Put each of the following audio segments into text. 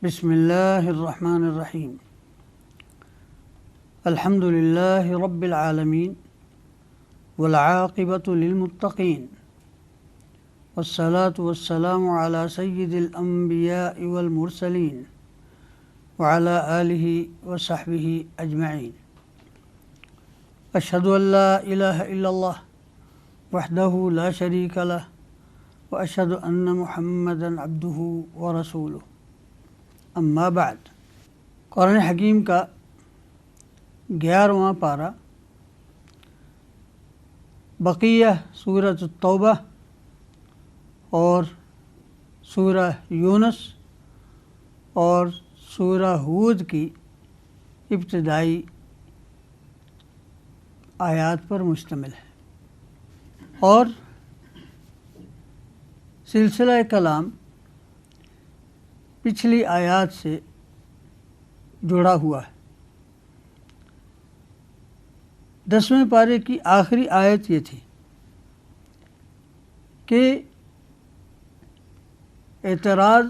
بسم اللہ الرحمن الرحیم الحمد للہ رب العالمین والعاقبۃ للمتقین والصلاة والسلام علی سید الانبیاء والمرسلین وعلی آلہ وصحبہ اجمعین۔ اشہد ان لا الہ الا اللہ وحدہ لا شریک لہ واشہد ان محمدا عبدہ ورسولہ، اما بعد۔ قرآن حکیم کا 11واں پارہ بقیہ سورۃ التوبہ اور سورہ یونس اور سورہ ہود کی ابتدائی آیات پر مشتمل ہے، اور سلسلہ کلام پچھلی آیات سے جڑا ہوا ہے۔ 10ویں پارے کی آخری آیت یہ تھی کہ اعتراض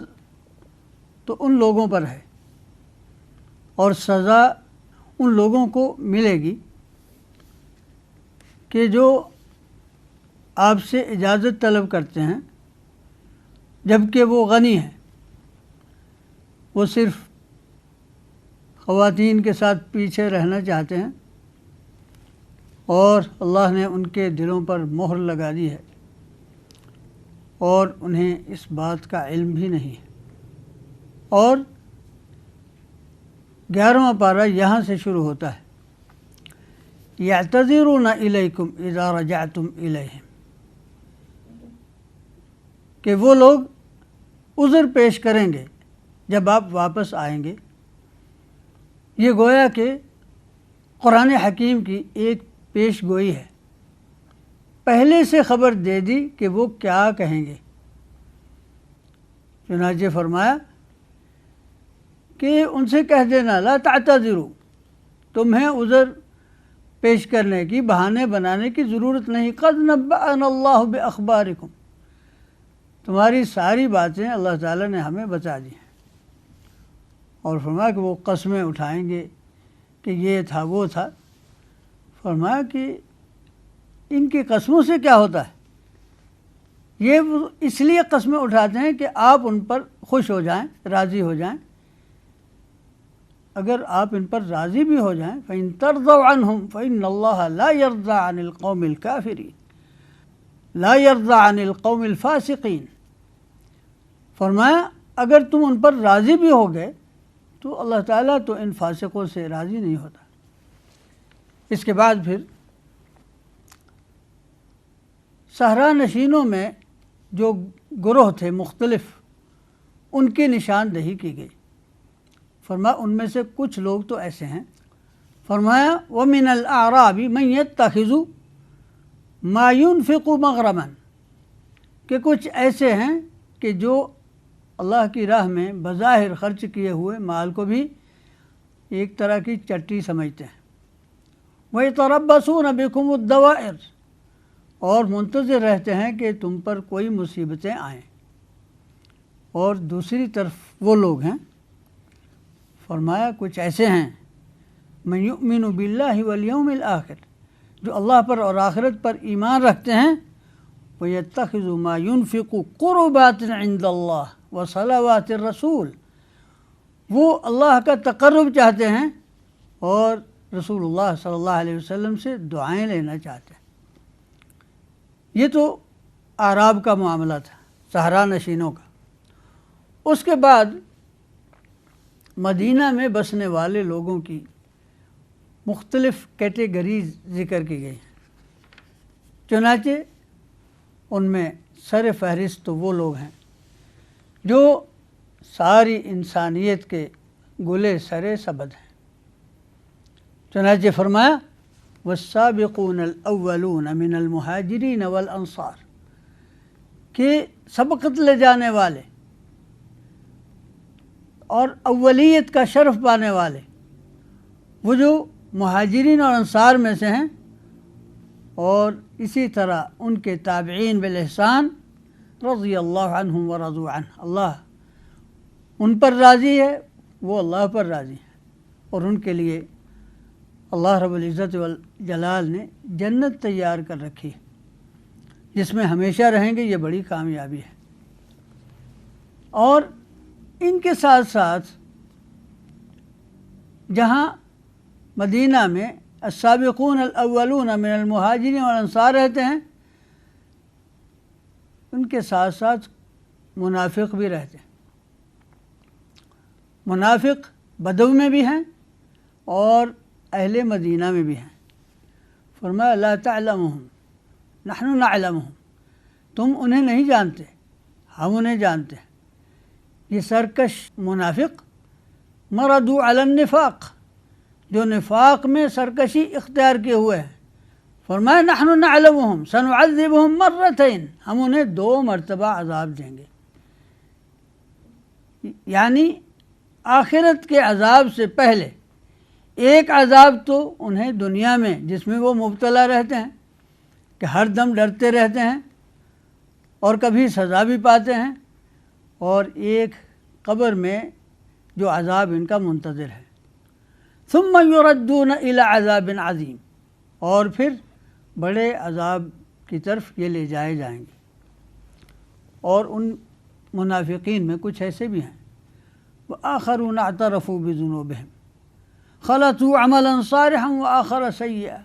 تو ان لوگوں پر ہے اور سزا ان لوگوں کو ملے گی کہ جو آپ سے اجازت طلب کرتے ہیں جبکہ وہ غنی ہیں، وہ صرف خواتین کے ساتھ پیچھے رہنا چاہتے ہیں اور اللہ نے ان کے دلوں پر مہر لگا دی ہے اور انہیں اس بات کا علم بھی نہیں ہے۔ اور 11واں پارہ یہاں سے شروع ہوتا ہے، یعتذرون الیکم اذا رجعتم الیہم، کہ وہ لوگ عذر پیش کریں گے جب آپ واپس آئیں گے۔ یہ گویا کہ قرآن حکیم کی ایک پیش گوئی ہے، پہلے سے خبر دے دی کہ وہ کیا کہیں گے۔ چنانچہ فرمایا کہ ان سے کہہ دینا لا تعتذروا، تمہیں عذر پیش کرنے کی، بہانے بنانے کی ضرورت نہیں، قد نبأنا اللہ باخبارکم، تمہاری ساری باتیں اللہ تعالیٰ نے ہمیں بتا دی ہیں۔ اور فرمایا کہ وہ قسمیں اٹھائیں گے کہ یہ تھا وہ تھا۔ فرمایا کہ ان کی قسموں سے کیا ہوتا ہے، یہ اس لیے قسمیں اٹھاتے ہیں کہ آپ ان پر خوش ہو جائیں، راضی ہو جائیں۔ اگر آپ ان پر راضی بھی ہو جائیں فَإِن تَرْضَوْا عَنْهُمْ فَإِنَّ اللَّهَ لَا يَرْضَى عَنِ الْقَوْمِ الْكَافِرِينَ لَا يَرْضَى عَنِ الْقَوْمِ الْفَاسِقِينَ۔ فرمایا اگر تم ان پر راضی بھی ہو گئے تو اللہ تعالیٰ تو ان فاسقوں سے راضی نہیں ہوتا۔ اس کے بعد پھر صحرا نشینوں میں جو گروہ تھے مختلف، ان کی نشاندہی کی گئی۔ فرمایا ان میں سے کچھ لوگ تو ایسے ہیں، فرمایا وَمِنَ الْأَعْرَابِ مَنْ يَتَّخِذُ مَا يُنْفِقُ مَغْرَمًا، کہ کچھ ایسے ہیں کہ جو اللہ کی راہ میں بظاہر خرچ کیے ہوئے مال کو بھی ایک طرح کی چٹی سمجھتے ہیں۔ وَيَتَرَبَّصُونَ بِكُمُ الدَّوَائِرَ، اور منتظر رہتے ہیں کہ تم پر کوئی مصیبتیں آئیں۔ اور دوسری طرف وہ لوگ ہیں، فرمایا کچھ ایسے ہیں مَن يُؤْمِنُ بِاللَّهِ وَالْيَوْمِ الْآخِرِ، جو اللہ پر اور آخرت پر ایمان رکھتے ہیں۔ وَيَتَّخِذُ مَا يُنْفِقُ قُرُبَاتٍ عِنْدَ اللَّهِ وَصَلَوَاتِ الرَّسُولِ، وہ اللہ کا تقرب چاہتے ہیں اور رسول اللہ صلی اللہ علیہ وسلم سے دعائیں لینا چاہتے ہیں۔ یہ تو اعراب کا معاملہ تھا، صحرا نشینوں کا۔ اس کے بعد مدینہ میں بسنے والے لوگوں کی مختلف کیٹیگریز ذکر کی گئی ہیں۔ چنانچہ ان میں سر فہرست تو وہ لوگ ہیں جو ساری انسانیت کے گلے سرے سبد ہیں۔ چنانچہ فرمایا والسابقون الاولون من المہاجرین والانصار، کہ سبقت لے جانے والے اور اولیت کا شرف پانے والے وہ جو مہاجرین اور انصار میں سے ہیں، اور اسی طرح ان کے تابعین بالاحسان رضی اللہ عنہم ورضوا عنہ، اللہ ان پر راضی ہے، وہ اللہ پر راضی ہے، اور ان کے لیے اللہ رب العزت والجلال نے جنت تیار کر رکھی ہے جس میں ہمیشہ رہیں گے۔ یہ بڑی کامیابی ہے۔ اور ان کے ساتھ ساتھ جہاں مدینہ میں السابقون الاولون من المہاجرین والانصار رہتے ہیں، ان کے ساتھ ساتھ منافق بھی رہتے ہیں۔ منافق بدو میں بھی ہیں اور اہل مدینہ میں بھی ہیں۔ فرمایا لا تعلمهم نحن نعلمهم، تم انہیں نہیں جانتے، ہم انہیں جانتے ہیں۔ یہ سرکش منافق مردوا علی النفاق، جو نفاق میں سرکشی اختیار کیے ہوئے ہیں۔ فرمایا نحن نعلمهم سنعذبهم مرتين، ہم انہیں 2 مرتبہ عذاب دیں گے۔ یعنی آخرت کے عذاب سے پہلے ایک عذاب تو انہیں دنیا میں جس میں وہ مبتلا رہتے ہیں کہ ہر دم ڈرتے رہتے ہیں اور کبھی سزا بھی پاتے ہیں، اور ایک قبر میں جو عذاب ان کا منتظر ہے۔ ثم یردون الی عذاب عظیم، اور پھر بڑے عذاب کی طرف یہ لے جائے جائیں گے۔ اور ان منافقین میں کچھ ایسے بھی ہیں وآخرون اعترفوا بذنوبہم خلطوا عملا صالحا وآخر سیئا،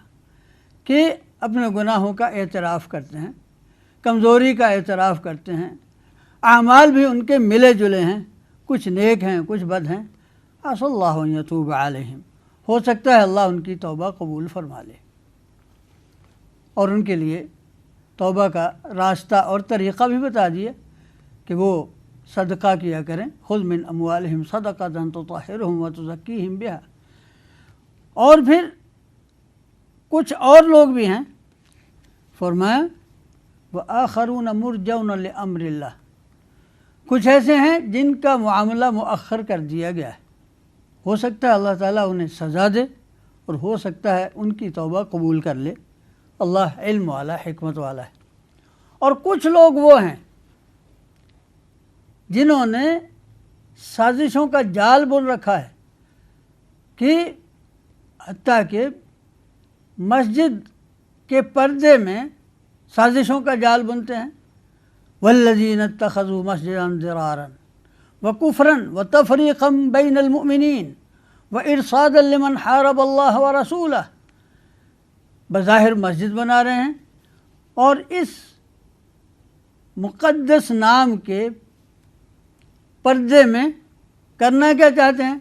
کہ اپنے گناہوں کا اعتراف کرتے ہیں، کمزوری کا اعتراف کرتے ہیں، اعمال بھی ان کے ملے جلے ہیں، کچھ نیک ہیں کچھ بد ہیں۔ عسى اللہ ان یتوب علیہم، ہو سکتا ہے اللہ ان کی توبہ قبول فرما لے۔ اور ان کے لیے توبہ کا راستہ اور طریقہ بھی بتا دیا کہ وہ صدقہ کیا کریں، خذ من اموالہم صدقۃ تطہرہم وتزکیہم بہا۔ اور پھر کچھ اور لوگ بھی ہیں، فرمایا وآخرون مرجون لامر اللہ، کچھ ایسے ہیں جن کا معاملہ مؤخر کر دیا گیا ہے، ہو سکتا ہے اللہ تعالیٰ انہیں سزا دے اور ہو سکتا ہے ان کی توبہ قبول کر لے۔ اللہ علم والا، حکمت والا ہے۔ اور کچھ لوگ وہ ہیں جنہوں نے سازشوں کا جال بن رکھا ہے کہ حتیٰ کہ مسجد کے پردے میں سازشوں کا جال بنتے ہیں۔ والذین اتخذوا مسجدا ضرارا وکفرا وتفریقا بین المؤمنین وارصادا لمن حارب اللہ ورسولہ، بظاہر مسجد بنا رہے ہیں اور اس مقدس نام کے پردے میں کرنا کیا چاہتے ہیں؟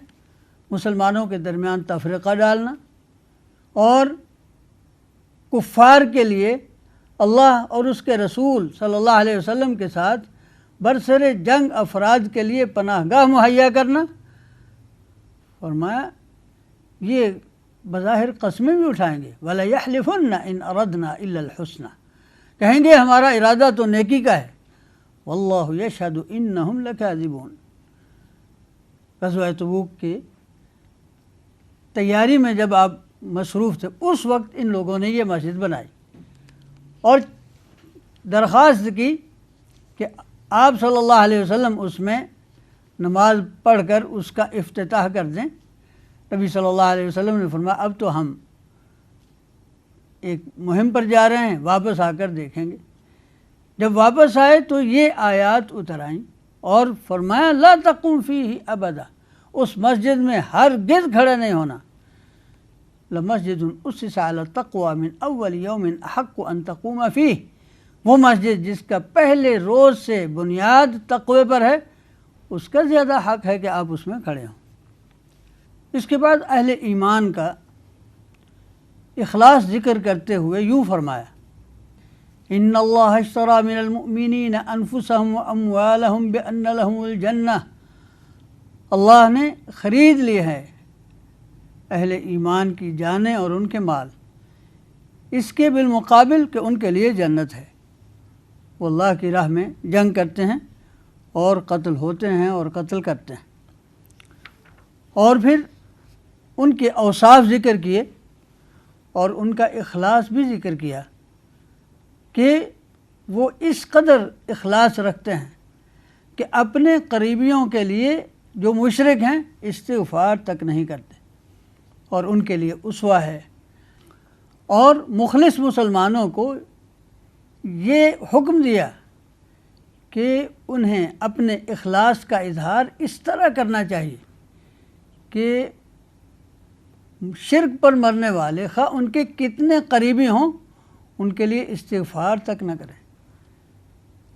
مسلمانوں کے درمیان تفرقہ ڈالنا اور کفار کے لیے اللہ اور اس کے رسول صلی اللہ علیہ وسلم کے ساتھ برسر جنگ افراد کے لیے پناہ گاہ مہیا کرنا۔ فرمایا یہ بظاہر قسمیں بھی اٹھائیں گے، وَلَيَحْلِفُنَّ إِنْ أَرَدْنَا إِلَّا الْحُسْنَى، کہیں گے ہمارا ارادہ تو نیکی کا ہے، وَاللَّهُ يَشْهَدُ إِنَّهُمْ لَكَاذِبُونَ۔ غزوہ تبوک کی تیاری میں جب آپ مصروف تھے، اس وقت ان لوگوں نے یہ مسجد بنائی اور درخواست کی کہ آپ صلی اللہ علیہ وسلم اس میں نماز پڑھ کر اس کا افتتاح کر دیں۔ نبی صلی اللہ علیہ وسلم نے فرمایا اب تو ہم ایک مہم پر جا رہے ہیں، واپس آ کر دیکھیں گے۔ جب واپس آئے تو یہ آیات اتر آئیں اور فرمایا لا تقم فیہ ابدا، اس مسجد میں ہرگز کھڑے نہیں ہونا۔ لمسجد اسس علی التقوی من اول یوم احق ان تقوم فیہ، وہ مسجد جس کا پہلے روز سے بنیاد تقوی پر ہے، اس کا زیادہ حق ہے کہ آپ اس میں کھڑے ہوں۔ اس کے بعد اہل ایمان کا اخلاص ذکر کرتے ہوئے یوں فرمایا ان اللہ اشتری من المؤمنین انفسهم واموالهم بان لهم الجنہ، اللہ نے خرید لی ہے اہل ایمان کی جانیں اور ان کے مال، اس کے بالمقابل کہ ان کے لیے جنت ہے۔ وہ اللہ کی راہ میں جنگ کرتے ہیں اور قتل ہوتے ہیں اور قتل کرتے ہیں۔ اور پھر ان کے اوصاف ذکر کیے اور ان کا اخلاص بھی ذکر کیا کہ وہ اس قدر اخلاص رکھتے ہیں کہ اپنے قریبیوں کے لیے جو مشرک ہیں استغفار تک نہیں کرتے، اور ان کے لیے اسوہ ہے۔ اور مخلص مسلمانوں کو یہ حکم دیا کہ انہیں اپنے اخلاص کا اظہار اس طرح کرنا چاہیے کہ شرک پر مرنے والے خواہ ان کے کتنے قریبی ہوں ان کے لیے استغفار تک نہ کریں۔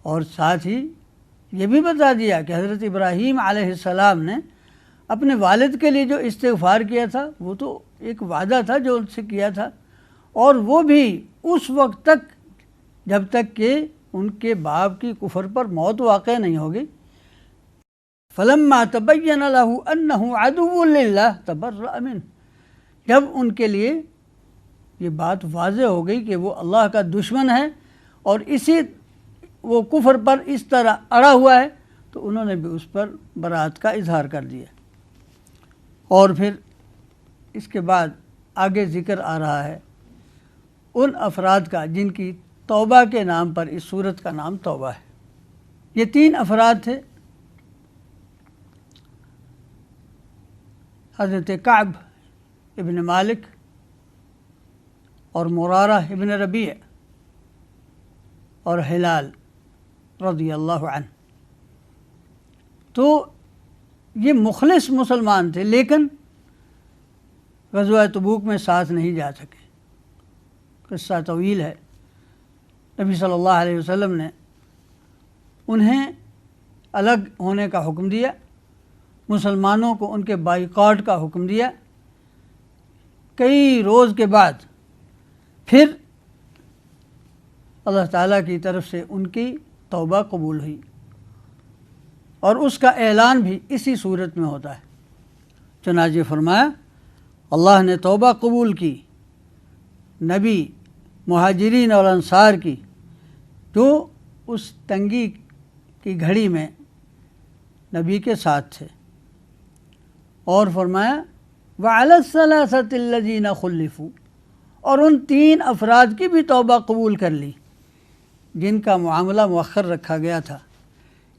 اور ساتھ ہی یہ بھی بتا دیا کہ حضرت ابراہیم علیہ السلام نے اپنے والد کے لیے جو استغفار کیا تھا وہ تو ایک وعدہ تھا جو ان سے کیا تھا، اور وہ بھی اس وقت تک جب تک کہ ان کے باپ کی کفر پر موت واقع نہیں ہوگی۔ فلما تبین لہ انہ عدو للہ تبرأ منہ، جب ان کے لیے یہ بات واضح ہو گئی کہ وہ اللہ کا دشمن ہے اور اسی وہ کفر پر اس طرح اڑا ہوا ہے، تو انہوں نے بھی اس پر برات کا اظہار کر دیا۔ اور پھر اس کے بعد آگے ذکر آ رہا ہے ان افراد کا جن کی توبہ کے نام پر اس سورت کا نام توبہ ہے۔ یہ 3 افراد تھے، حضرت کعب ابن مالک اور مرارہ ابن ربیع اور ہلال رضی اللہ عنہ۔ تو یہ مخلص مسلمان تھے، لیکن غزوہ تبوک میں ساتھ نہیں جا سکے۔ قصہ طویل ہے۔ نبی صلی اللہ علیہ وسلم نے انہیں الگ ہونے کا حکم دیا، مسلمانوں کو ان کے بائیکاٹ کا حکم دیا۔ کئی روز کے بعد پھر اللہ تعالیٰ کی طرف سے ان کی توبہ قبول ہوئی، اور اس کا اعلان بھی اسی صورت میں ہوتا ہے۔ چنانچہ فرمایا اللہ نے توبہ قبول کی نبی، مہاجرین اور انصار کی جو اس تنگی کی گھڑی میں نبی کے ساتھ تھے، اور فرمایا وَعَلَى الثَّلَاثَةِ الَّذِينَ خُلِّفُوا، اور ان 3 افراد کی بھی توبہ قبول کر لی جن کا معاملہ مؤخر رکھا گیا تھا،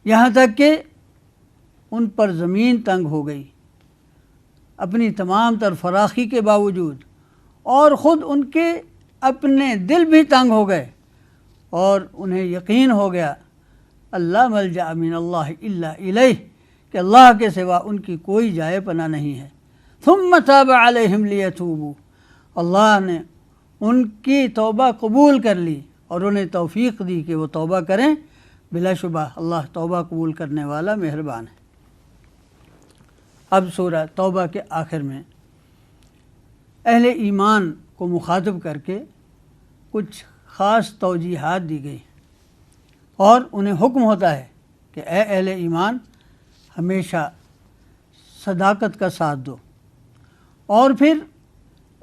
یہاں تک کہ ان پر زمین تنگ ہو گئی اپنی تمام تر فراخی کے باوجود، اور خود ان کے اپنے دل بھی تنگ ہو گئے، اور انہیں یقین ہو گیا اللہ ملجأ من اللہ الا الیہ، کہ اللہ کے سوا ان کی کوئی جائے پناہ نہیں ہے۔ ثم تاب علیہم لیتوبوا، اللہ نے ان کی توبہ قبول کر لی اور انہیں توفیق دی کہ وہ توبہ کریں، بلا شبہ اللہ توبہ قبول کرنے والا مہربان ہے۔ اب سورہ توبہ کے آخر میں اہل ایمان کو مخاطب کر کے کچھ خاص توجیحات دی گئی، اور انہیں حکم ہوتا ہے کہ اے اہل ایمان ہمیشہ صداقت کا ساتھ دو، اور پھر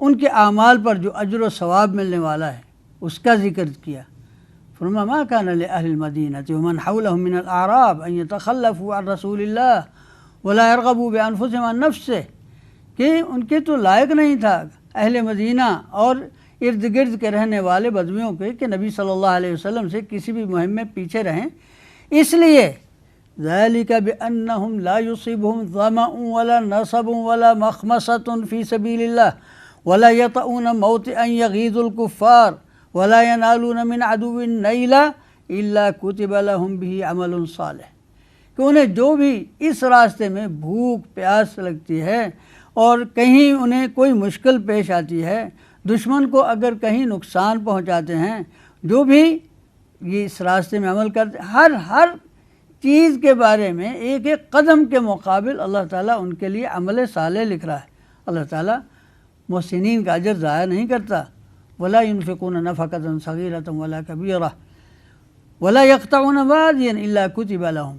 ان کے اعمال پر جو اجر و ثواب ملنے والا ہے اس کا ذکر کیا۔ فرمایا ما كان لأهل المدینة ومن حولهم من الاعراب ان يتخلفوا عن رسول اللہ ولا يرغبوا بانفسهم عن نفسه، کہ ان کے تو لائق نہیں تھا اہل مدینہ اور ارد گرد کے رہنے والے بدویوں کے کہ نبی صلی اللہ علیہ وسلم سے کسی بھی مہم میں پیچھے رہیں، اس لیے ذَلِكَ بِأَنَّهُمْ لَا يُصِيبُهُمْ ظَمَأٌ وَلَا نَصَبٌ وَلَا مَخْمَصَةٌ فِي سَبِيلِ اللَّهِ وَلَا يَطَئُونَ مَوْطِئًا يَغِيظُ الْكُفَّارَ وَلَا يَنَالُونَ مِنْ عَدُوٍّ نَيْلًا إِلَّا كُتِبَ لَهُمْ بِهِ عَمَلٌ صَالِحٌ، کہ انہیں جو بھی اس راستے میں بھوک پیاس لگتی ہے اور کہیں انہیں کوئی مشکل پیش آتی ہے، دشمن کو اگر کہیں نقصان پہنچاتے ہیں، جو بھی یہ اس راستے میں عمل کرتے ہیں، ہر چیز کے بارے میں ایک ایک قدم کے مقابل اللہ تعالیٰ ان کے لیے عمل صالح لکھ رہا ہے۔ اللہ تعالیٰ محسنین کا اجر ضائع نہیں کرتا۔ ولا ينفقون نفقة صغيرة ولا كبيرة ولا يقطعون واديا الا كتب لهم،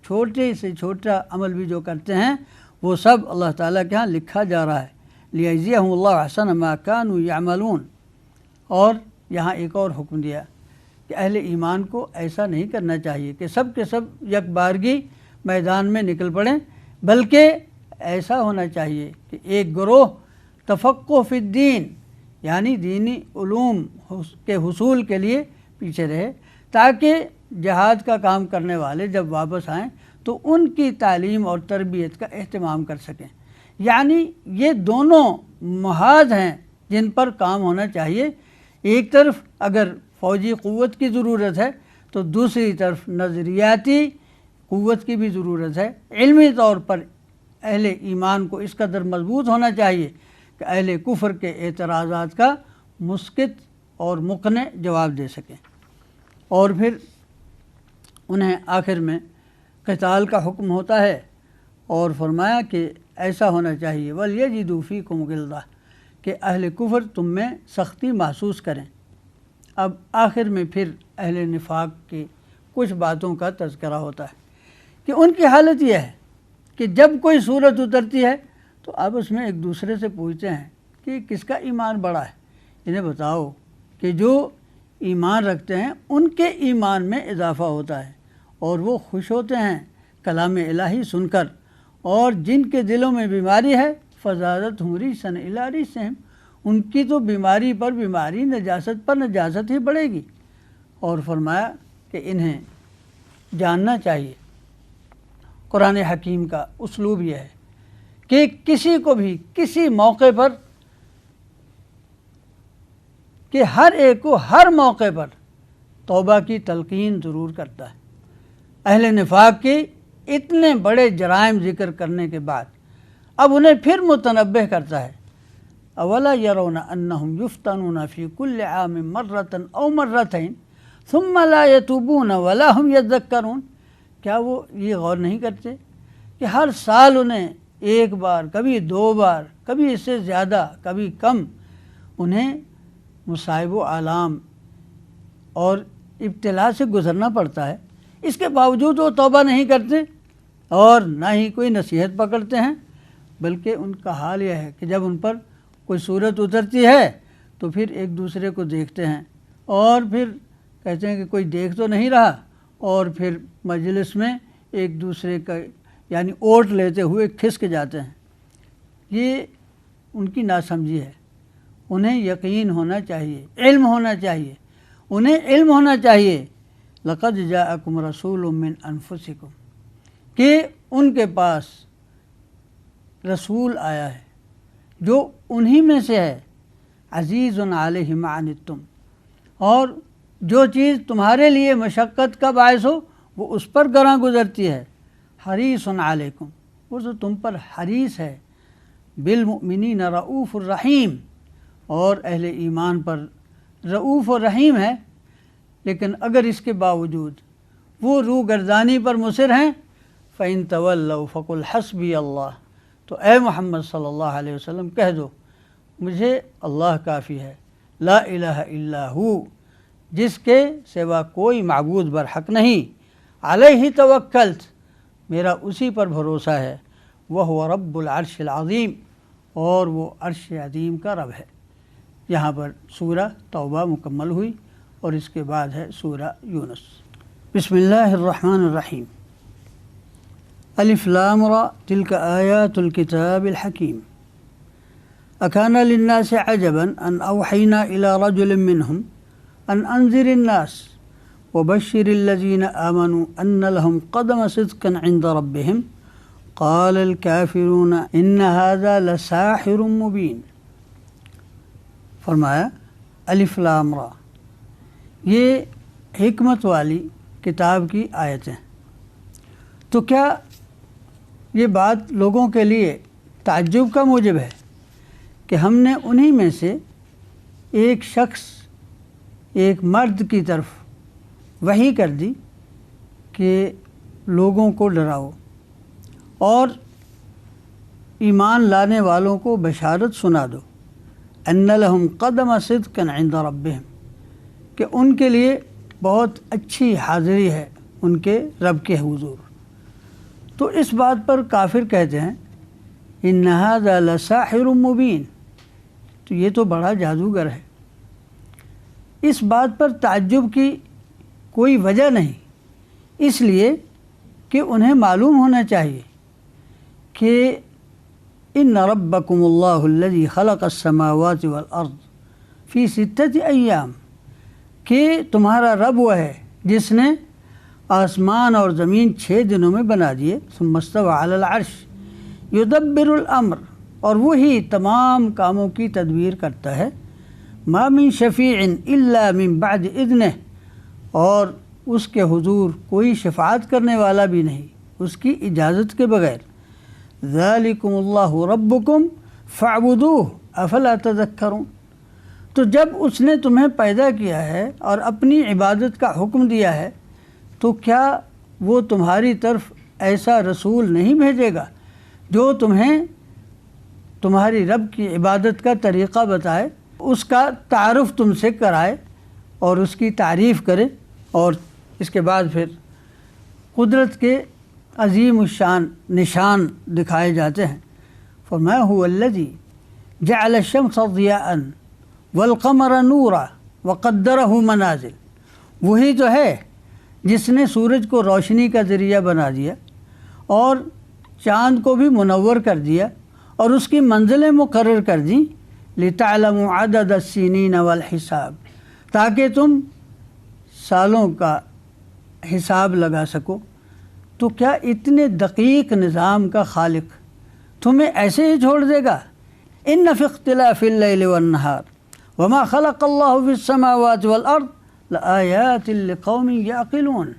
چھوٹے سے چھوٹا عمل بھی جو کرتے ہیں وہ سب اللہ تعالیٰ کے ہاں لکھا جا رہا ہے۔ لیجزیہم اللہ احسن ما كانوا يعملون، اور یہاں ایک اور حکم دیا کہ اہل ایمان کو ایسا نہیں کرنا چاہیے کہ سب کے سب یک بارگی میدان میں نکل پڑیں، بلکہ ایسا ہونا چاہیے کہ ایک گروہ تفقہ فی الدین، یعنی دینی علوم کے حصول کے لیے پیچھے رہے، تاکہ جہاد کا کام کرنے والے جب واپس آئیں تو ان کی تعلیم اور تربیت کا اہتمام کر سکیں۔ یعنی یہ دونوں محاذ ہیں جن پر کام ہونا چاہیے۔ ایک طرف اگر فوجی قوت کی ضرورت ہے تو دوسری طرف نظریاتی قوت کی بھی ضرورت ہے۔ علمی طور پر اہل ایمان کو اس قدر مضبوط ہونا چاہیے کہ اہل کفر کے اعتراضات کا مسکت اور مقنع جواب دے سکیں۔ اور پھر انہیں آخر میں قتال کا حکم ہوتا ہے اور فرمایا کہ ایسا ہونا چاہیے وَلْيَجِدُوا فِيكُمْ غِلْظَةً کہ اہل کفر تم میں سختی محسوس کریں۔ اب آخر میں پھر اہل نفاق کی کچھ باتوں کا تذکرہ ہوتا ہے کہ ان کی حالت یہ ہے کہ جب کوئی صورت اترتی ہے تو آپس میں ایک دوسرے سے پوچھتے ہیں کہ کس کا ایمان بڑا ہے، انہیں بتاؤ کہ جو ایمان رکھتے ہیں ان کے ایمان میں اضافہ ہوتا ہے اور وہ خوش ہوتے ہیں کلام الہی سن کر، اور جن کے دلوں میں بیماری ہے فزادتہم رجسا الی رجسہم ان کی تو بیماری پر بیماری، نجاست پر نجاست ہی بڑھے گی۔ اور فرمایا کہ انہیں جاننا چاہیے قرآن حکیم کا اسلوب یہ ہے کہ کسی کو بھی کسی موقع پر کہ ہر ایک کو ہر موقع پر توبہ کی تلقین ضرور کرتا ہے۔ اہل نفاق کی اتنے بڑے جرائم ذکر کرنے کے بعد اب انہیں پھر متنبہ کرتا ہے اولا یرون انہم یفتنون فی کل عام مرۃ او مرتین ثم لا یتوبون ولا ہم یذکرون، کیا وہ یہ غور نہیں کرتے کہ ہر سال انہیں ایک بار، کبھی دو بار، کبھی اس سے زیادہ، کبھی کم انہیں مصائب و آلام اور ابتلا سے گزرنا پڑتا ہے، اس کے باوجود وہ توبہ نہیں کرتے اور نہ ہی کوئی نصیحت پکڑتے ہیں، بلکہ ان کا حال یہ ہے کہ جب ان پر کوئی صورت اترتی ہے تو پھر ایک دوسرے کو دیکھتے ہیں اور پھر کہتے ہیں کہ کوئی دیکھ تو نہیں رہا، اور پھر مجلس میں ایک دوسرے کا یعنی اوٹ لیتے ہوئے کھسک جاتے ہیں۔ یہ ان کی ناسمجھی ہے۔ انہیں یقین ہونا چاہیے، علم ہونا چاہیے، انہیں علم ہونا چاہیے لقد جاءکم رسول من انفسکم کہ ان کے پاس رسول آیا ہے جو انہی میں سے ہے، عزیز علیہ ما عنتم، اور جو چیز تمہارے لیے مشقت کا باعث ہو وہ اس پر گراں گزرتی ہے، حریص علیکم وہ تو تم پر حریص ہے، بالمؤمنین رؤوف الرحیم اور اہل ایمان پر رؤوف و رحیم ہے۔ لیکن اگر اس کے باوجود وہ روح گردانی پر مصر ہیں فَإِن تَوَلَّوْا فَقُلْ حَسْبِيَ اللَّهُ تو اے محمد صلی اللہ علیہ وسلم کہہ دو مجھے اللہ کافی ہے، لا الہ الا ہو جس کے سوا کوئی معبود برحق نہیں، علیہ توکلت میرا اسی پر بھروسہ ہے، وہو رب العرش العظیم اور وہ عرش عظیم کا رب ہے۔ یہاں پر سورہ توبہ مکمل ہوئی اور اس کے بعد ہے سورہ یونس۔ بسم اللہ الرحمن الرحیم۔ الف لام را تلک آیات الکتاب الحکیم۔ اکان للناس عجبا ان اوحینا الى رجل منہم ان انذر الناس وبشر الذین آمنوا ان لهم قدم صدق عند ربهم قال الكافرون ان هذا لساحر مبین۔ فرمایا الف لام را، یہ حکمت والی کتاب کی آیتیں، تو کیا یہ بات لوگوں کے لیے تعجب کا موجب ہے کہ ہم نے انہی میں سے ایک شخص، ایک مرد کی طرف وحی کر دی کہ لوگوں کو ڈراؤ اور ایمان لانے والوں کو بشارت سنا دو، ان لہم قدم صدق عند ربہم کہ ان کے لیے بہت اچھی حاضری ہے ان کے رب کے حضور۔ تو اس بات پر کافر کہتے ہیں ان ھذا لساحر مبین، تو یہ تو بڑا جادوگر ہے۔ اس بات پر تعجب کی کوئی وجہ نہیں، اس لیے کہ انہیں معلوم ہونا چاہیے کہ ان ربکم اللہ الذی خلق السماوات والارض فی 6 ایام کہ تمہارا رب وہ ہے جس نے آسمان اور زمین 6 دنوں میں بنا دیے. ثم استوى علی العرش یدبر الامر، اور وہی تمام کاموں کی تدبیر کرتا ہے. ما من شفیع الا من بعد اذنہ، اور اس کے حضور کوئی شفاعت کرنے والا بھی نہیں اس کی اجازت کے بغیر. ذالکم اللہ ربکم فاعبدوہ افلا تذکرون. تو جب اس نے تمہیں پیدا کیا ہے اور اپنی عبادت کا حکم دیا ہے، تو کیا وہ تمہاری طرف ایسا رسول نہیں بھیجے گا جو تمہیں تمہاری رب کی عبادت کا طریقہ بتائے، اس کا تعارف تم سے کرائے اور اس کی تعریف کرے؟ اور اس کے بعد پھر قدرت کے عظیم الشان نشان دکھائے جاتے ہیں. فرمایا هو الذی جعل الشمس ضیاء والقمر نورا وقدرہ منازل. وہی تو ہے جس نے سورج کو روشنی کا ذریعہ بنا دیا اور چاند کو بھی منور کر دیا اور اس کی منزلیں مقرر کر دیں. لتعلموا عدد السنین والحساب، تاکہ تم سالوں کا حساب لگا سکو. تو کیا اتنے دقیق نظام کا خالق تمہیں ایسے ہی چھوڑ دے گا؟ ان فی اختلاف اللیل والنہار وما خلق اللہ فی السماوات والارض لآیات لقوم یعقلون.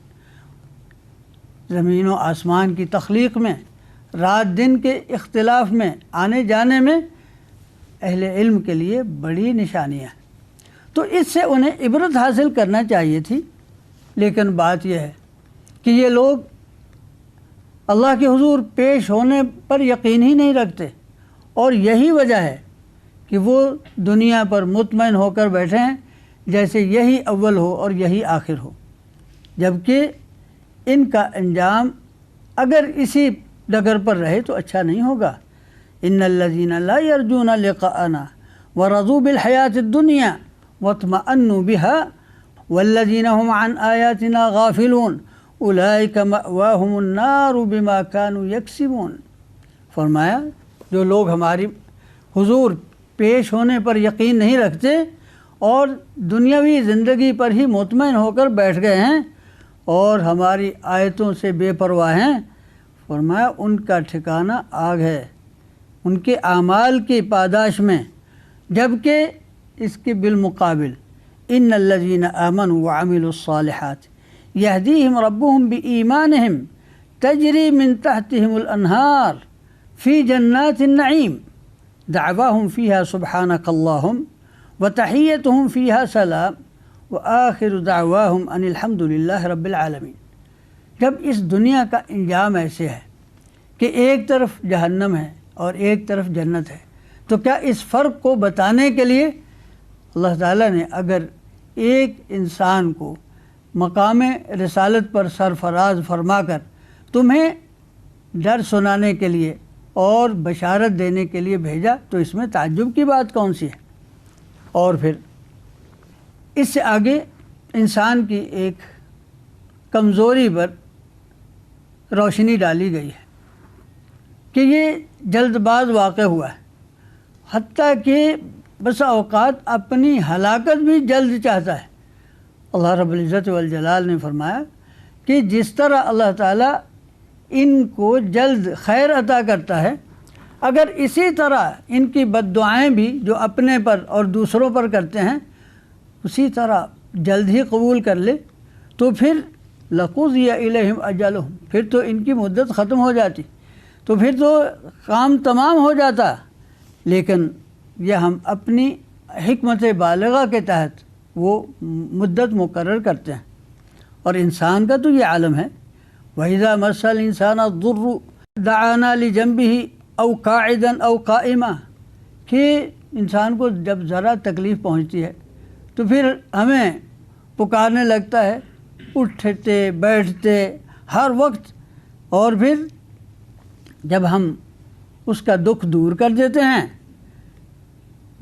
زمین و آسمان کی تخلیق میں، رات دن کے اختلاف میں، آنے جانے میں اہل علم کے لیے بڑی نشانیاں ہیں. تو اس سے انہیں عبرت حاصل کرنا چاہیے تھی. لیکن بات یہ ہے کہ یہ لوگ اللہ کے حضور پیش ہونے پر یقین ہی نہیں رکھتے، اور یہی وجہ ہے کہ وہ دنیا پر مطمئن ہو کر بیٹھے ہیں جیسے یہی اول ہو اور یہی آخر ہو، جبکہ ان کا انجام اگر اسی ڈگر پر رہے تو اچھا نہیں ہوگا. ان الذین لا یرجون لقاءنا ورضوا بالحیاۃ الدنیا واطمأنوا بها والذین هم عن آیاتنا غافلون اولئک مأواہم النار بما كانوا یکسبون. فرمایا جو لوگ ہماری حضور پیش ہونے پر یقین نہیں رکھتے اور دنیاوی زندگی پر ہی مطمئن ہو کر بیٹھ گئے ہیں اور ہماری آیتوں سے بے پرواہ ہیں، فرمایا ان کا ٹھکانہ آگ ہے، ان کے اعمال کی پاداش میں. جبکہ اس کے بالمقابل ان الذین آمنوا وعملوا الصالحات یہدیہم ربہم بایمانہم تجری من تحتہم الانہار فی جنات النعیم دعواہم فیہا سبحانک اللہم وتحیتہم فیہا سلام وآخر دعواہم ان الحمد للہ رب العالمین. جب اس دنیا کا انجام ایسے ہے کہ ایک طرف جہنم ہے اور ایک طرف جنت ہے، تو کیا اس فرق کو بتانے کے لیے اللہ تعالیٰ نے اگر ایک انسان کو مقام رسالت پر سرفراز فرما کر تمہیں ڈر سنانے کے لیے اور بشارت دینے کے لیے بھیجا، تو اس میں تعجب کی بات کون سی ہے؟ اور پھر اس سے آگے انسان کی ایک کمزوری پر روشنی ڈالی گئی ہے کہ یہ جلد باز واقع ہوا ہے، حتیٰ کہ بسا اوقات اپنی ہلاکت بھی جلد چاہتا ہے. اللہ رب العزت والجلال نے فرمایا کہ جس طرح اللہ تعالیٰ ان کو جلد خیر عطا کرتا ہے، اگر اسی طرح ان کی بد دعائیں بھی جو اپنے پر اور دوسروں پر کرتے ہیں اسی طرح جلد ہی قبول کر لے تو پھر لقضی الیہم اجلہم، پھر تو ان کی مدت ختم ہو جاتی، تو پھر تو کام تمام ہو جاتا. لیکن یہ ہم اپنی حکمت بالغہ کے تحت وہ مدت مقرر کرتے ہیں. اور انسان کا تو یہ عالم ہے، وَإِذَا مَسَّ الْإِنسَانَ الضُّرُّ دَعَانَا لِجَنبِهِ أَوْ قَاعِدًا أَوْ قَائِمًا، کہ انسان کو جب ذرا تکلیف پہنچتی ہے تو پھر ہمیں پکارنے لگتا ہے، اٹھتے بیٹھتے ہر وقت، اور پھر جب ہم اس کا دکھ دور کر دیتے ہیں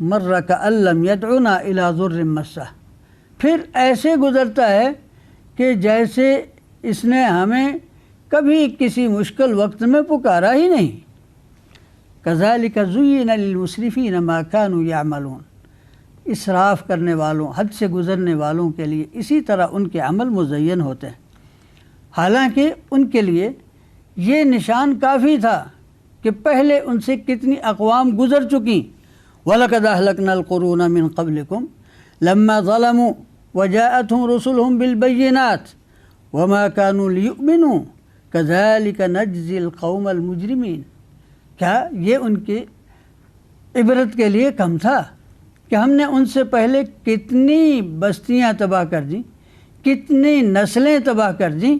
مَرَّ كَأَن لَّمْ يَدْعُنَا إِلَىٰ ضُرٍّ مَّسَّهُ، پھر ایسے گزرتا ہے کہ جیسے اس نے ہمیں کبھی کسی مشکل وقت میں پکارا ہی نہیں. كَذَلِكَ زُيِّنَ لِلْمُسْرِفِينَ مَا كَانُوا يَعْمَلُونَ. اسراف کرنے والوں، حد سے گزرنے والوں کے لیے اسی طرح ان کے عمل مزین ہوتے ہیں. حالانکہ ان کے لیے یہ نشان کافی تھا کہ پہلے ان سے کتنی اقوام گزر چکیں. وَلَقَدْ أَهْلَكْنَا الْقُرُونَ مِنْ قَبْلِكُمْ لَمَّا ظَلَمُوا وَجَاءَتْهُمْ رُسُلُهُم بِالْبَيِّنَاتِ وَمَا كَانُوا لِيُؤْمِنُوا كَذَلِكَ نَجْزِي الْقَوْمَ الْمُجْرِمِينَ. کیا یہ ان کی عبرت کے لیے کم تھا کہ ہم نے ان سے پہلے کتنی بستیاں تباہ کر دیں، کتنی نسلیں تباہ کر دیں.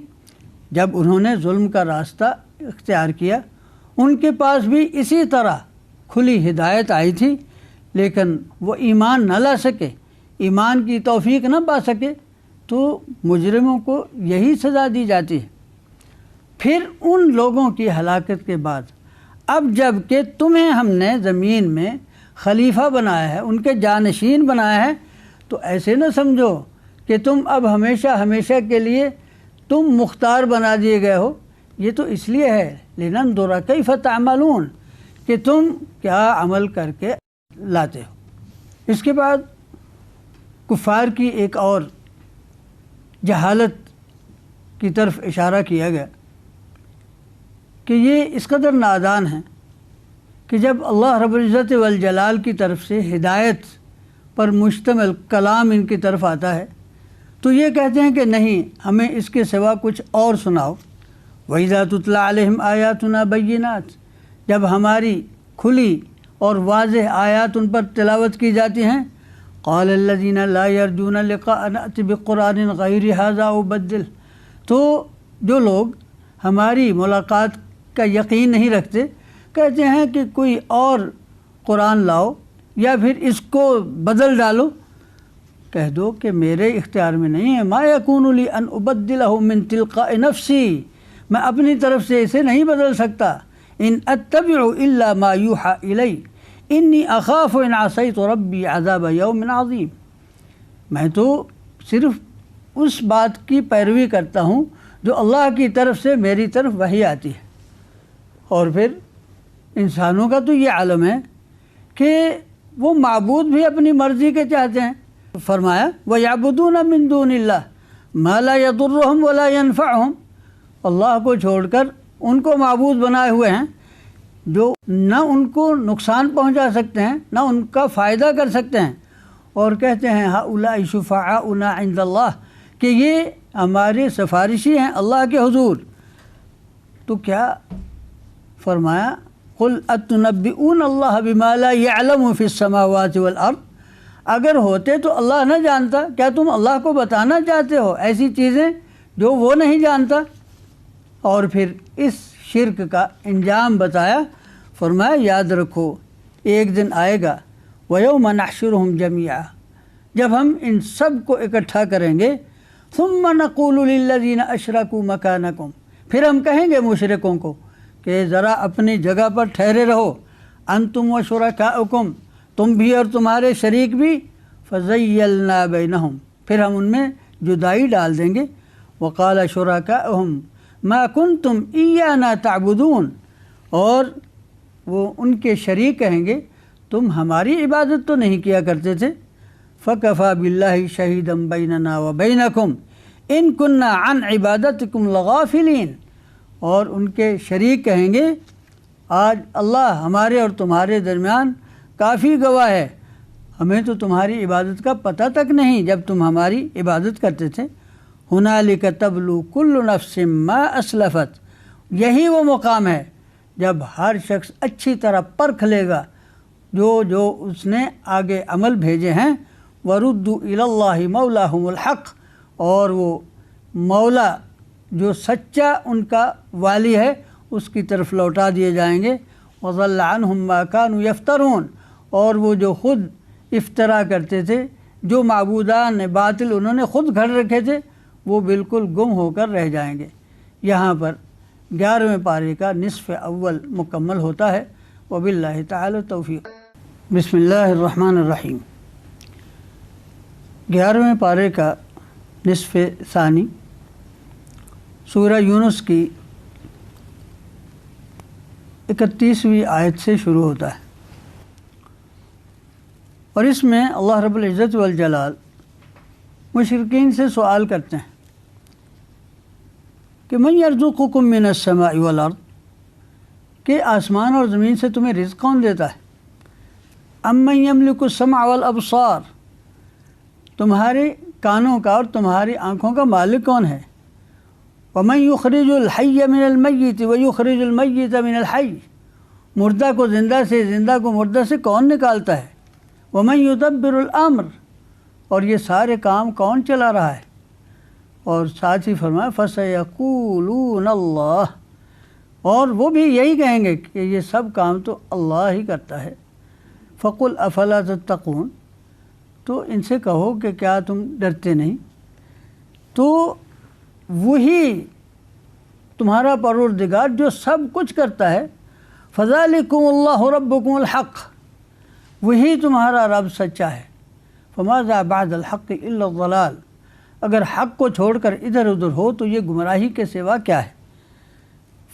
جب انہوں نے ظلم کا راستہ اختیار کیا ان کے پاس بھی اسی طرح کھلی ہدایت آئی تھی، لیکن وہ ایمان نہ لا سکے، ایمان کی توفیق نہ پا سکے، تو مجرموں کو یہی سزا دی جاتی ہے. پھر ان لوگوں کی ہلاکت کے بعد اب جب کہ تمہیں ہم نے زمین میں خلیفہ بنایا ہے، ان کے جانشین بنایا ہے، تو ایسے نہ سمجھو کہ تم اب ہمیشہ ہمیشہ کے لیے تم مختار بنا دیے گئے ہو. یہ تو اس لیے ہے لننظر کیف تعملون، کہ تم کیا عمل کر کے لاتے ہو. اس کے بعد کفار کی ایک اور جہالت کی طرف اشارہ کیا گیا کہ یہ اس قدر نادان ہیں کہ جب اللہ رب العزت والجلال کی طرف سے ہدایت پر مشتمل کلام ان کی طرف آتا ہے تو یہ کہتے ہیں کہ نہیں، ہمیں اس کے سوا کچھ اور سناؤ. وَإِذَا تُتْلَى عَلَيْهِمْ آيَاتُنَا بَيِّنَاتٍ، جب ہماری کھلی اور واضح آیات ان پر تلاوت کی جاتی ہیں، قَالَ الَّذِينَ لَا يَرْجُونَ لِقَاءَنَا ائْتِ بِقُرْآنٍ غَيْرِ هَذَا أَوْ بَدِّلْ، تو جو لوگ ہماری ملاقات کا یقین نہیں رکھتے کہتے ہیں کہ کوئی اور قرآن لاؤ یا پھر اس کو بدل ڈالو. کہہ دو کہ میرے اختیار میں نہیں ہے. ما یکون لی ان ابدلہ من تلقاء نفسی، میں اپنی طرف سے اسے نہیں بدل سکتا. ان اتبع الا ما یوحى الی انی اخاف ان عصیت ربی عذاب یوم عظیم. میں تو صرف اس بات کی پیروی کرتا ہوں جو اللہ کی طرف سے میری طرف وحی آتی ہے. اور پھر انسانوں کا تو یہ عالم ہے کہ وہ معبود بھی اپنی مرضی کے چاہتے ہیں. فرمایا وَيَعْبُدُونَ مِن دُونِ اللَّهِ مَا لَا يَضُرُّهُمْ وَلَا يَنْفَعُهُمْ، اللہ کو چھوڑ کر ان کو معبود بنائے ہوئے ہیں جو نہ ان کو نقصان پہنچا سکتے ہیں نہ ان کا فائدہ کر سکتے ہیں. اور کہتے ہیں هَؤُلَاءِ شُفَعَاؤُنَا عِندَ اللَّهِ، کہ یہ ہمارے سفارشی ہیں اللہ کے حضور. تو کیا فرمایا قُلْ أَتُنَبِّئُونَ اللَّهَ بِمَا لَا يَعْلَمُ فِي السَّمَاوَاتِ وَالْأَرْضِ، اگر ہوتے تو اللہ نہ جانتا، کیا تم اللہ کو بتانا چاہتے ہو ایسی چیزیں جو وہ نہیں جانتا؟ اور پھر اس شرک کا انجام بتایا. فرمایا یاد رکھو ایک دن آئے گا وَيَوْمَ نَحْشُرُهُمْ جَمِيعًا، جب ہم ان سب کو اکٹھا کریں گے. ثُمَّ نَقُولُ لِلَّذِينَ أَشْرَكُوا مَكَانَكُمْ، پھر ہم کہیں گے مشرکوں کو کہ ذرا اپنی جگہ پر ٹھہرے رہو. أَنْتُمْ وَشُرَكَاؤُكُمْ، تم بھی اور تمہارے شریک بھی. فَزَيَّلْنَا بَيْنَهُمْ، پھر ہم ان میں جدائی ڈال دیں گے. وَقَالَ شُرَكَاؤُهُمْ مَا كُنْتُمْ إِيَّانَا تَعْبُدُونَ، اور وہ ان کے شریک کہیں گے تم ہماری عبادت تو نہیں کیا کرتے تھے. فَكَفَى بِاللَّهِ شَهِيدًا بَيْنَنَا وَبَيْنَكُمْ إِن كُنَّا عَنْ عِبَادَتِكُمْ لَغَافِلِينَ، اور ان کے شریک کہیں گے آج اللہ ہمارے اور تمہارے درمیان کافی گواہ ہے، ہمیں تو تمہاری عبادت کا پتہ تک نہیں جب تم ہماری عبادت کرتے تھے. هُنَالِكَ تَبْلُو كُلُّ نَفْسٍ مَا أَسْلَفَتْ، یہی وہ مقام ہے جب ہر شخص اچھی طرح پرکھ لے گا جو اس نے آگے عمل بھیجے ہیں. وَرُدُّوا إِلَى اللَّهِ مَوْلَاهُمُ الْحَقِّ، اور وہ مولا جو سچا ان کا والی ہے اس کی طرف لوٹا دیے جائیں گے. وَضَلَّ عَنْهُمْ مَا كَانُوا يَفْتَرُونَ، اور وہ جو خود افطرا کرتے تھے، جو معبودان باطل انہوں نے خود گھڑ رکھے تھے، وہ بالکل گم ہو کر رہ جائیں گے. یہاں پر 11ویں پارے کا نصف اول مکمل ہوتا ہے. وباللہ تعالی توفیق. بسم اللہ الرحمن الرحیم. 11ویں پارے کا نصف ثانی سورہ یونس کی 31ویں آیت سے شروع ہوتا ہے، اور اس میں اللہ رب العزت والجلال مشرکین سے سوال کرتے ہیں کہ من یرزقکم من السماء والارض، کہ آسمان اور زمین سے تمہیں رزق کون دیتا ہے؟ امن یملک السمع والابصار، تمہارے کانوں کا اور تمہاری آنکھوں کا مالک کون ہے؟ ومن یخرج الحی من المیت ویخرج المیت من الحی، مردہ کو زندہ سے، زندہ کو مردہ سے کون نکالتا ہے؟ ومن یدبر الامر، اور یہ سارے کام کون چلا رہا ہے؟ اور ساتھ ہی فرمایا فَسَيَقُولُونَ اللَّهُ، اور وہ بھی یہی کہیں گے کہ یہ سب کام تو اللہ ہی کرتا ہے۔ فَقُلْ أَفَلَا تَتَّقُونَ، تو ان سے کہو کہ کیا تم ڈرتے نہیں؟ تو وہی تمہارا پروردگار جو سب کچھ کرتا ہے، فَذَلِكُمُ اللَّهُ رَبُّكُمُ الْحَقُّ، وہی تمہارا رب سچا ہے۔ فَمَاذَا بَعْدَ الْحَقِّ إِلَّا الضَّلَالُ، اگر حق کو چھوڑ کر ادھر ادھر ہو تو یہ گمراہی کے سوا کیا ہے؟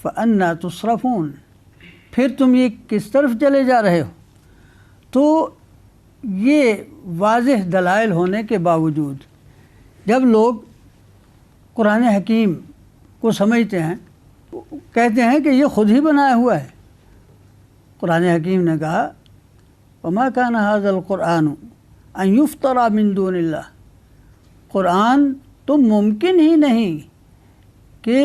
فَأَنَّا تُصْرَفُونَ، پھر تم یہ کس طرف چلے جا رہے ہو؟ تو یہ واضح دلائل ہونے کے باوجود جب لوگ قرآن حکیم کو سمجھتے ہیں، کہتے ہیں کہ یہ خود ہی بنایا ہوا ہے۔ قرآن حکیم نے کہا وَمَا كَانَ هَذَا الْقُرْآنُ أَن يُفْتَرَى مِن دُونِ اللَّهِ، قرآن تو ممکن ہی نہیں کہ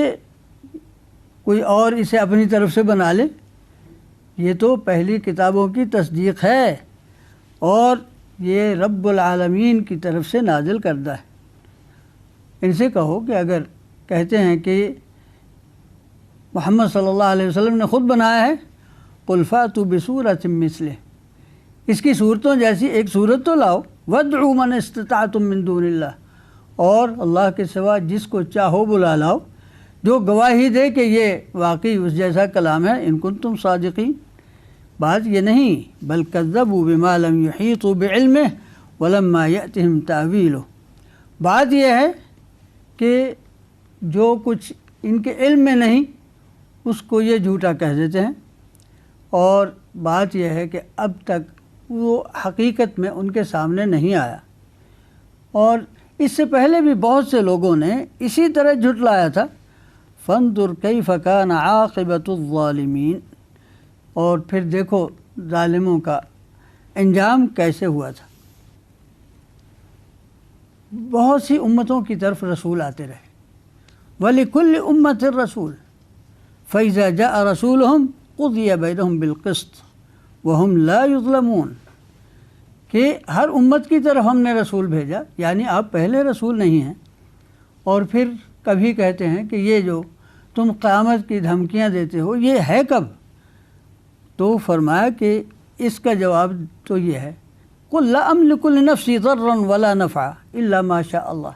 کوئی اور اسے اپنی طرف سے بنا لے، یہ تو پہلی کتابوں کی تصدیق ہے اور یہ رب العالمین کی طرف سے نازل کردہ ہے۔ ان سے کہو کہ اگر کہتے ہیں کہ محمد صلی اللہ علیہ وسلم نے خود بنایا ہے، قُلْ فَأْتُوا بِسُورَةٍ مِثْلِهِ، اس کی صورتوں جیسی ایک صورت تو لاؤ، وَادْعُوا مَنِ اسْتَطَعْتُم مِّن دُونِ اللَّهِ، اور اللہ کے سوا جس کو چاہو بلا لاؤ جو گواہی دے کہ یہ واقعی اس جیسا کلام ہے، ان کنتم صادقین۔ بات یہ نہیں، بل کذبوا بما لم یحیطوا بعلمہ ولما یأتہم تأویلہ، بات یہ ہے کہ جو کچھ ان کے علم میں نہیں اس کو یہ جھوٹا کہہ دیتے ہیں، اور بات یہ ہے کہ اب تک وہ حقیقت میں ان کے سامنے نہیں آیا۔ اور اس سے پہلے بھی بہت سے لوگوں نے اسی طرح جھٹلایا تھا۔ فانظر کیف کان عاقبۃ الظالمین، اور پھر دیکھو ظالموں کا انجام کیسے ہوا تھا۔ بہت سی امتوں کی طرف رسول آتے رہے، وَلِكُلِّ أُمَّةٍ رَسُولٌ فَإِذَا جَاءَ رَسُولُهُمْ قُضِيَ بَيْنَهُمْ بِالْقِسْطِ وَهُمْ لَا يُظْلَمُونَ، کہ ہر امت کی طرف ہم نے رسول بھیجا، یعنی آپ پہلے رسول نہیں ہیں، اور پھر کبھی کہتے ہیں کہ یہ جو تم قیامت کی دھمکیاں دیتے ہو یہ ہے کب؟ تو فرمایا کہ اس کا جواب تو یہ ہے قُلْ لَا أَمْلِكُ لِنَفْسِي ضَرًّا وَلَا نَفْعًا إِلَّا مَا شَاءَ اللَّهُ،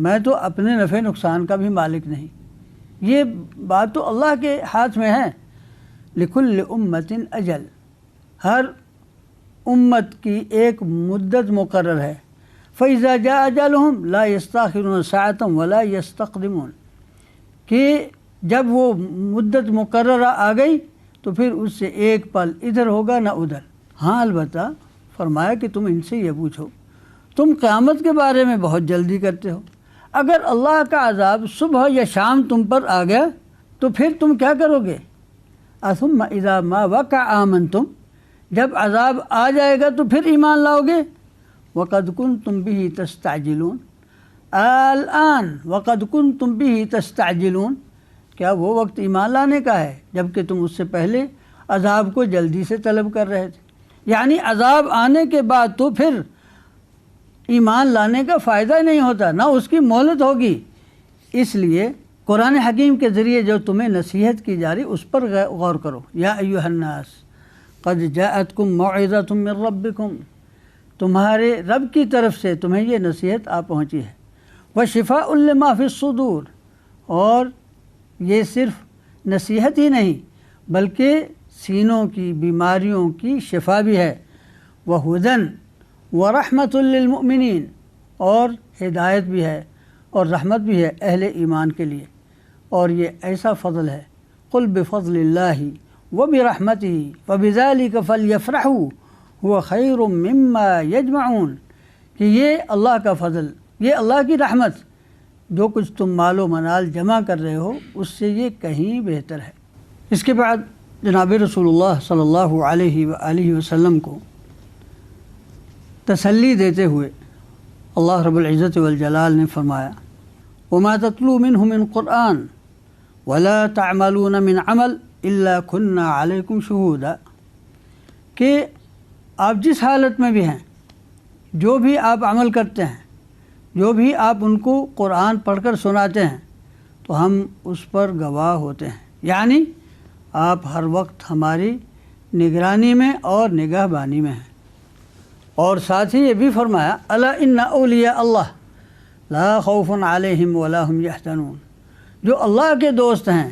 میں تو اپنے نفع نقصان کا بھی مالک نہیں، یہ بات تو اللہ کے ہاتھ میں ہے۔ لِكُلِّ أُمَّةٍ أَجَلٌ، ہر امت کی ایک مدت مقرر ہے۔ فَإِذَا جَاءَ أَجَلُهُمْ لَا يَسْتَأْخِرُونَ سَاعَةً وَلَا يَسْتَقْدِمُونَ، کہ جب وہ مدت مقررہ آ گئی تو پھر اس سے ایک پل ادھر ہوگا نہ ادھر۔ ہاں البتہ فرمایا کہ تم ان سے یہ پوچھو، تم قیامت کے بارے میں بہت جلدی کرتے ہو، اگر اللہ کا عذاب صبح یا شام تم پر آ گیا تو پھر تم کیا کرو گے؟ اثم اذا ما وقع آمنتم، جب عذاب آ جائے گا تو پھر ایمان لاؤ گے؟ وقد کنتم به تستعجلون، الآن وقد کنتم به تستعجلون، کیا وہ وقت ایمان لانے کا ہے جب کہ تم اس سے پہلے عذاب کو جلدی سے طلب کر رہے تھے؟ یعنی عذاب آنے کے بعد تو پھر ایمان لانے کا فائدہ نہیں ہوتا، نہ اس کی مہلت ہوگی۔ اس لیے قرآن حکیم کے ذریعے جو تمہیں نصیحت کی جا رہی اس پر غور کرو۔ یا ایھا الناس قد جاءتکم موعظۃ من ربکم، تمہارے رب کی طرف سے تمہیں یہ نصیحت آ پہنچی ہے۔ وشفاء لما فی الصدور، اور یہ صرف نصیحت ہی نہیں بلکہ سینوں کی بیماریوں کی شفا بھی ہے۔ وہدن ورحمۃ للمؤمنین، اور ہدایت بھی ہے اور رحمت بھی ہے اہل ایمان کے لیے، اور یہ ایسا فضل ہے۔ قل بفضل اللہ وبرحمتہ فبذلک فلیفرحوا هو خیر مما یجمعون، کہ یہ اللہ کا فضل، یہ اللہ کی رحمت، جو کچھ تم مال و منال جمع کر رہے ہو اس سے یہ کہیں بہتر ہے۔ اس کے بعد جناب رسول اللہ صلی اللہ علیہ وآلہ وسلم کو تسلی دیتے ہوئے اللہ رب العزت والجلال نے فرمایا وَمَا تَتْلُو مِنْهُ مِنْ قُرْآنٍ وَلَا تَعْمَلُونَ مِنْ عَمَلٍ إِلَّا كُنَّا عَلَيْكُمْ شُهُودًا، کہ آپ جس حالت میں بھی ہیں، جو بھی آپ عمل کرتے ہیں، جو بھی آپ ان کو قرآن پڑھ کر سناتے ہیں، تو ہم اس پر گواہ ہوتے ہیں، یعنی آپ ہر وقت ہماری نگرانی میں اور نگہبانی میں ہیں۔ اور ساتھ ہی یہ بھی فرمایا الا ان اولیاء اللہ لا خوف علیہم ولا هم یحزنون، جو اللہ کے دوست ہیں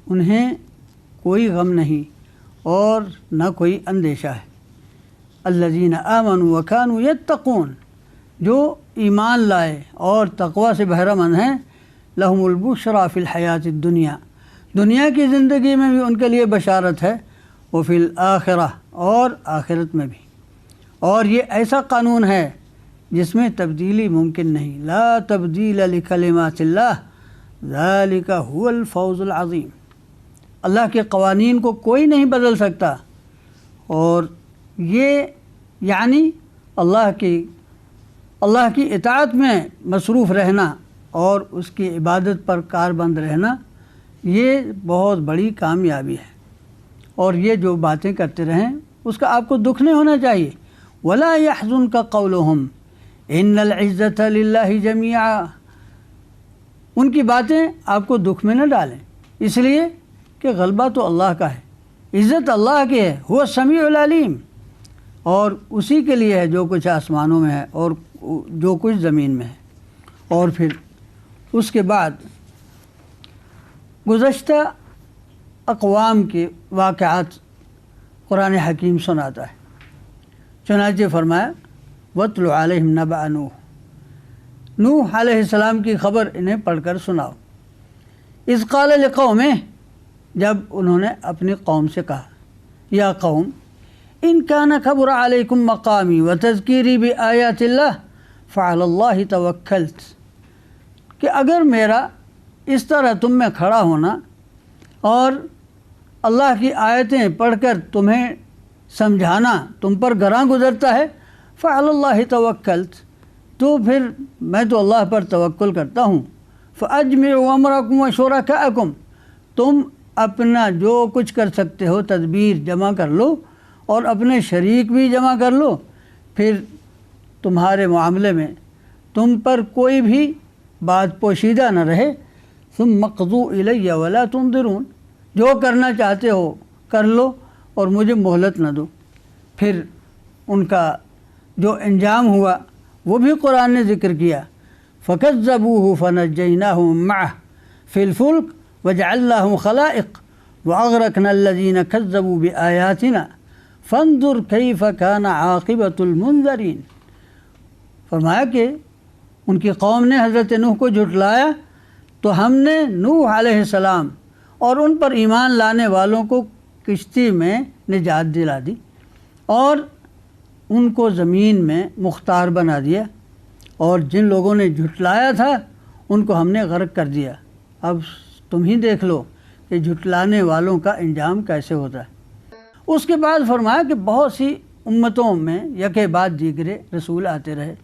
انہیں کوئی غم نہیں اور نہ کوئی اندیشہ ہے۔ الذین آمنوا وکانوا یتقون، جو ایمان لائے اور تقوی سے بہرہ مند ہیں، لہم البشریٰ فی الحیات الدنیا، دنیا کی زندگی میں بھی ان کے لیے بشارت ہے، وفی الآخرہ، اور آخرت میں بھی۔ اور یہ ایسا قانون ہے جس میں تبدیلی ممکن نہیں، لا تبدیل لکلمات اللہ ذالک هو الفوز العظیم، اللہ کے قوانین کو کوئی نہیں بدل سکتا، اور یہ یعنی اللہ کی اطاعت میں مصروف رہنا اور اس کی عبادت پر کاربند رہنا، یہ بہت بڑی کامیابی ہے۔ اور یہ جو باتیں کرتے رہیں اس کا آپ کو دکھ نہیں ہونا چاہیے۔ وَلَا يَحْزُنْكَ قَوْلُهُمْ إِنَّ الْعِزَّةَ لِلَّهِ جَمِيعًا، ان کی باتیں آپ کو دکھ میں نہ ڈالیں، اس لیے کہ غلبہ تو اللہ کا ہے، عزت اللہ کی ہے، هو السمیع العلیم، اور اسی کے لیے ہے جو کچھ آسمانوں میں ہے اور جو کچھ زمین میں ہے۔ اور پھر اس کے بعد گزشتہ اقوام کے واقعات قرآن حکیم سناتا ہے۔ چنانچہ فرمایا وَاتْلُ عَلَيْهِمْ نَبَأَ نوح، نوح علیہ السلام کی خبر انہیں پڑھ کر سناؤ۔ اذ قال لقومہ، جب انہوں نے اپنی قوم سے کہا یا قوم ان کان کبر علیکم مقامی وتذکیری بآیات اللہ فعلی اللہ توکلت، کہ اگر میرا اس طرح تم میں کھڑا ہونا اور اللہ کی آیتیں پڑھ کر تمہیں سمجھانا تم پر گراں گزرتا ہے، فعلی اللہ توکلت، تو پھر میں تو اللہ پر توکل کرتا ہوں۔ فاجمعوا امرکم وشرکاءکم، تم اپنا جو کچھ کر سکتے ہو تدبیر جمع کر لو اور اپنے شریک بھی جمع کر لو، پھر تمہارے معاملے میں تم پر کوئی بھی بات پوشیدہ نہ رہے۔ ثم اقضوا الی ولا تنظرون، جو کرنا چاہتے ہو کر لو اور مجھے مہلت نہ دو۔ پھر ان کا جو انجام ہوا وہ بھی قرآن نے ذکر کیا، فکذبوہ فنجیناہم معہ فی الفلک وجعلناہم خلائق واغرقنا الذین کذبوا بآیاتنا فانظر کیف کان عاقبۃ المنذرین۔ فرمایا کہ ان کی قوم نے حضرت نوح کو جھٹلایا تو ہم نے نوح علیہ السلام اور ان پر ایمان لانے والوں کو کشتی میں نجات دلا دی اور ان کو زمین میں مختار بنا دیا، اور جن لوگوں نے جھٹلایا تھا ان کو ہم نے غرق کر دیا۔ اب تم ہی دیکھ لو کہ جھٹلانے والوں کا انجام کیسے ہوتا ہے۔ اس کے بعد فرمایا کہ بہت سی امتوں میں یکے بعد دیگرے رسول آتے رہے،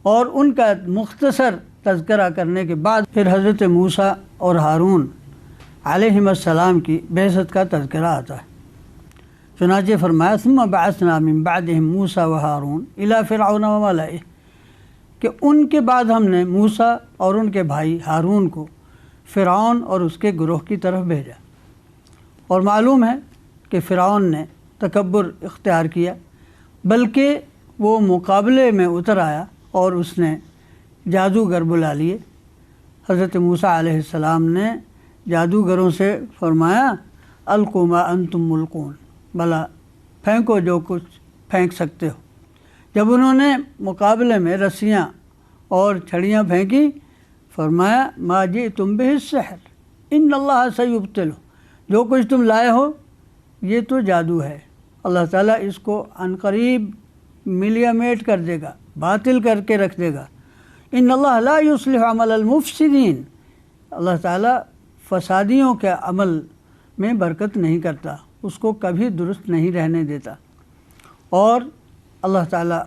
اور ان کا مختصر تذکرہ کرنے کے بعد پھر حضرت موسیٰ اور ہارون علیہم السلام کی بعثت کا تذکرہ آتا ہے۔ چنانچہ فرمایا ثم بعثنا من بعدهم موسیٰ وہارون الی فرعون وملئہ، کہ ان کے بعد ہم نے موسیٰ اور ان کے بھائی ہارون کو فرعون اور اس کے گروہ کی طرف بھیجا۔ اور معلوم ہے کہ فرعون نے تکبر اختیار کیا، بلکہ وہ مقابلے میں اتر آیا اور اس نے جادوگر بلا لیے۔ حضرت موسیٰ علیہ السلام نے جادوگروں سے فرمایا القوا ما انتم ملقون، بھلا پھینکو جو کچھ پھینک سکتے ہو۔ جب انہوں نے مقابلے میں رسیاں اور چھڑیاں پھینکی، فرمایا ما جئتم بہ السحر ان اللہ سیبطلہ، جو کچھ تم لائے ہو یہ تو جادو ہے، اللہ تعالیٰ اس کو عنقریب ملیامیٹ کر دے گا، باطل کر کے رکھ دے گا۔ ان اللہ لا یصلح عمل المفسدین، اللہ تعالیٰ فسادیوں کے عمل میں برکت نہیں کرتا، اس کو کبھی درست نہیں رہنے دیتا، اور اللہ تعالیٰ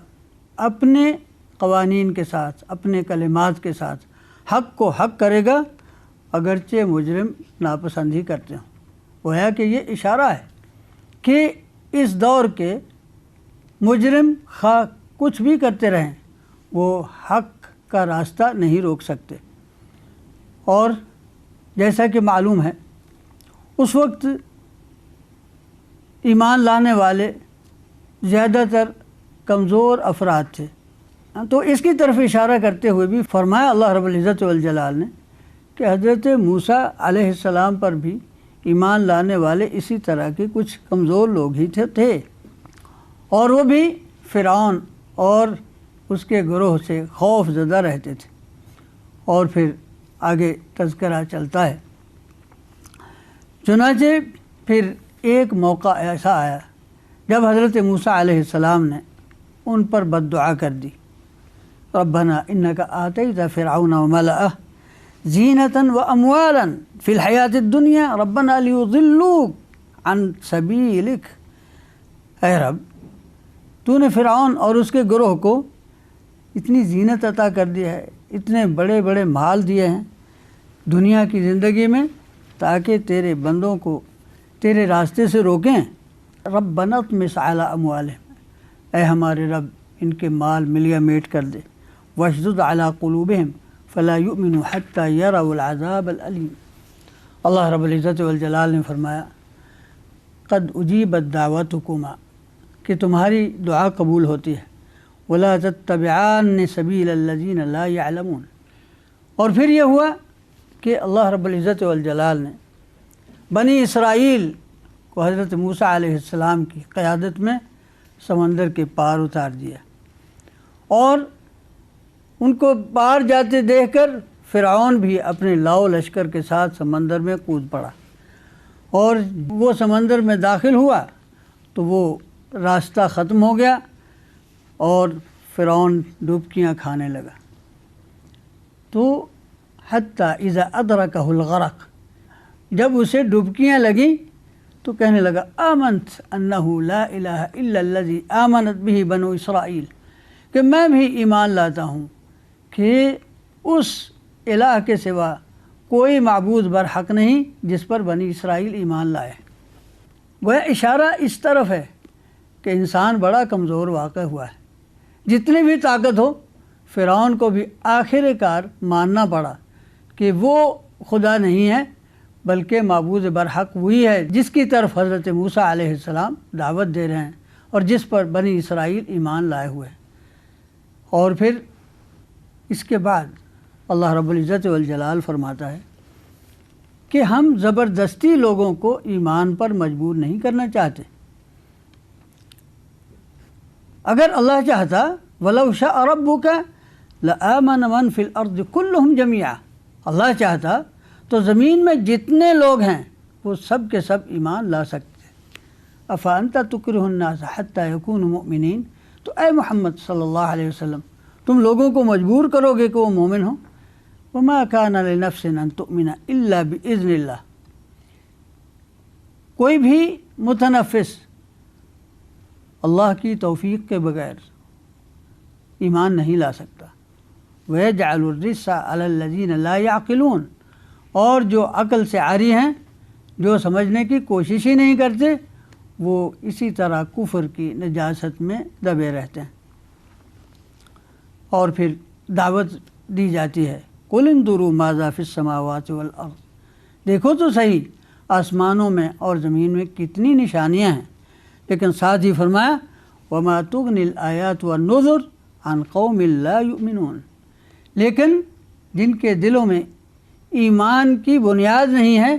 اپنے قوانین کے ساتھ، اپنے کلمات کے ساتھ حق کو حق کرے گا اگرچہ مجرم ناپسند ہی کرتے ہوں۔ گویا کہ یہ اشارہ ہے کہ اس دور کے مجرم خواہ کچھ بھی کرتے رہیں، وہ حق کا راستہ نہیں روک سکتے۔ اور جیسا کہ معلوم ہے اس وقت ایمان لانے والے زیادہ تر کمزور افراد تھے، تو اس کی طرف اشارہ کرتے ہوئے بھی فرمایا اللہ رب العزت والجلال نے کہ حضرت موسیٰ علیہ السلام پر بھی ایمان لانے والے اسی طرح کے کچھ کمزور لوگ ہی تھے، اور وہ بھی فرعون اور اس کے گروہ سے خوف زدہ رہتے تھے۔ اور پھر آگے تذکرہ چلتا ہے، چنانچہ پھر ایک موقع ایسا آیا جب حضرت موسیٰ علیہ السلام نے ان پر بد دعا کر دی، ربنا انک آتیت فرعون وملأہ زینۃ واموالا فی الحیاۃ الدنیا ربنا لیضلوا عن سبیلک، اے رب تو نے فرعون اور اس کے گروہ کو اتنی زینت عطا کر دی ہے، اتنے بڑے بڑے مال دیے ہیں دنیا کی زندگی میں تاکہ تیرے بندوں کو تیرے راستے سے روکیں، ربنا اطمس علی اموالہم، اے ہمارے رب ان کے مال ملیا میٹ کر دے، واشدد علی قلوبہم فلا یؤمنوا حتی یروا العذاب العلیم۔ اللہ رب العزت والجلال نے فرمایا قد اجیبت دعوتکما، کہ تمہاری دعا قبول ہوتی ہے، ولا تتبعان سبیل الذین لا یعلمون۔ اور پھر یہ ہوا کہ اللہ رب العزت والجلال نے بنی اسرائیل کو حضرت موسیٰ علیہ السلام کی قیادت میں سمندر کے پار اتار دیا، اور ان کو پار جاتے دیکھ کر فرعون بھی اپنے لاؤ لشکر کے ساتھ سمندر میں کود پڑا، اور وہ سمندر میں داخل ہوا تو وہ راستہ ختم ہو گیا اور فرعون ڈبکیاں کھانے لگا۔ تو حتیٰ اذا ادرکہ الغرق، جب اسے ڈبکیاں لگیں تو کہنے لگا آمنت انہ لا الہ الا الذی آمنت بہ بنو اسرائیل، کہ میں بھی ایمان لاتا ہوں کہ اس الہ کے سوا کوئی معبود برحق نہیں جس پر بنی اسرائیل ایمان لائے۔ گویا اشارہ اس طرف ہے کہ انسان بڑا کمزور واقع ہوا ہے، جتنی بھی طاقت ہو فرعون کو بھی آخر کار ماننا پڑا کہ وہ خدا نہیں ہے بلکہ معبود برحق وہی ہے جس کی طرف حضرت موسیٰ علیہ السلام دعوت دے رہے ہیں اور جس پر بنی اسرائیل ایمان لائے ہوئے ہیں۔ اور پھر اس کے بعد اللہ رب العزت والجلال فرماتا ہے کہ ہم زبردستی لوگوں کو ایمان پر مجبور نہیں کرنا چاہتے، اگر اللہ چاہتا وَلَوْ شَاءَ رَبُّكَ لَآمَنَ مَنْ فِي الْأَرْضِ كُلُّهُمْ جَمِيعًا، اللہ چاہتا تو زمین میں جتنے لوگ ہیں وہ سب کے سب ایمان لا سکتے۔ أَفَأَنْتَ تُكْرِهُ النَّاسَ حَتَّى يَكُونُوا مُؤْمِنِينَ، تو اے محمد صلی اللہ علیہ وسلم تم لوگوں کو مجبور کرو گے کہ وہ مومن ہوں۔ وَمَا كَانَ لِنَفْسٍ أَن تُؤْمِنَ إِلَّا بِإِذْنِ اللَّهِ، کوئی بھی متنفس اللہ کی توفیق کے بغیر ایمان نہیں لا سکتا۔ وَيَجْعَلُ الرِّجْسَ عَلَى الَّذِينَ لَا يَعْقِلُونَ، اور جو عقل سے عاری ہیں، جو سمجھنے کی کوشش ہی نہیں کرتے، وہ اسی طرح کفر کی نجاست میں دبے رہتے ہیں۔ اور پھر دعوت دی جاتی ہے قُلِ انظُرُوا مَاذَا فِي السَّمَاوَاتِ وَالْأَرْضِ، دیکھو تو صحیح آسمانوں میں اور زمین میں کتنی نشانیاں ہیں، لیکن ساتھ ہی فرمایا وَمَا تُغْنِي الْآيَاتُ وَالنُّذُرُ عَنْ قَوْمٍ لَا يُؤْمِنُونَ، لیکن جن کے دلوں میں ایمان کی بنیاد نہیں ہے